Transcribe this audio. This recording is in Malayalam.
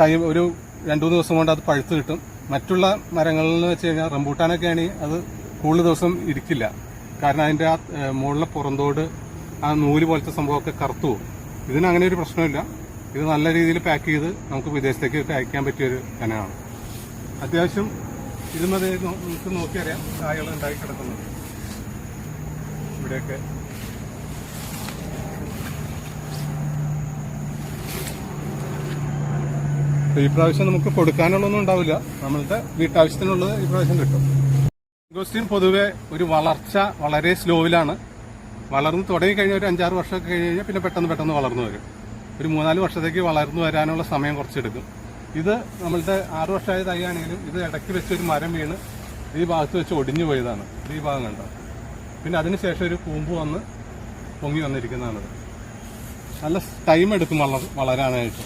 ടൈം ഒരു 2-3 ദിവസം കൊണ്ട് അത് പഴുത്ത് കിട്ടും. മറ്റുള്ള മരങ്ങളിൽ എന്ന് വെച്ച് കഴിഞ്ഞാൽ റംബൂട്ടാനൊക്കെ ആണെങ്കിൽ അത് കൂടുതൽ ദിവസം ഇരിക്കില്ല. കാരണം അതിൻ്റെ ആ മുകളിലെ പുറന്തോട് ആ നൂല് പോലത്തെ സംഭവമൊക്കെ കറുത്തു പോകും. ഇതിന് അങ്ങനെ ഒരു പ്രശ്നമില്ല. ഇത് നല്ല രീതിയിൽ പാക്ക് ചെയ്ത് നമുക്ക് വിദേശത്തേക്ക് അയക്കാൻ പറ്റിയൊരു കനയാണ്. അത്യാവശ്യം ഇതുമതി നമുക്ക് നോക്കിയറിയാം കായകൾ ഉണ്ടാക്കി കിടക്കുന്നത് ഇവിടെയൊക്കെ. ഈ പ്രാവശ്യം നമുക്ക് കൊടുക്കാനുള്ളതൊന്നും ഉണ്ടാവില്ല. നമ്മളുടെ വീട്ടാവശ്യത്തിനുള്ളത് ഈ പ്രാവശ്യം കിട്ടും. മാംഗോസ്റ്റീൻ പൊതുവെ ഒരു വളർച്ച വളരെ സ്ലോയിലാണ്. വളർന്ന് തുടങ്ങിക്കഴിഞ്ഞാൽ ഒരു 5-6 വർഷമൊക്കെ കഴിഞ്ഞാൽ പിന്നെ പെട്ടെന്ന് വളർന്നു വരും. ഒരു 3-4 വർഷത്തേക്ക് വളർന്നു വരാനുള്ള സമയം കുറച്ചെടുക്കും. ഇത് നമ്മളുടെ 6 വർഷമായ തൈയാണെങ്കിലും ഇത് ഇടയ്ക്ക് വെച്ചൊരു മരം വീണ് ഈ ഭാഗത്ത് വെച്ച് ഒടിഞ്ഞു പോയതാണ്. ഈ ഭാഗം കണ്ടോ. പിന്നെ അതിനുശേഷം ഒരു കൂമ്പ് വന്ന് പൊങ്ങി വന്നിരിക്കുന്നതാണത്. നല്ല ടൈം എടുക്കും വളരാനായിട്ട്.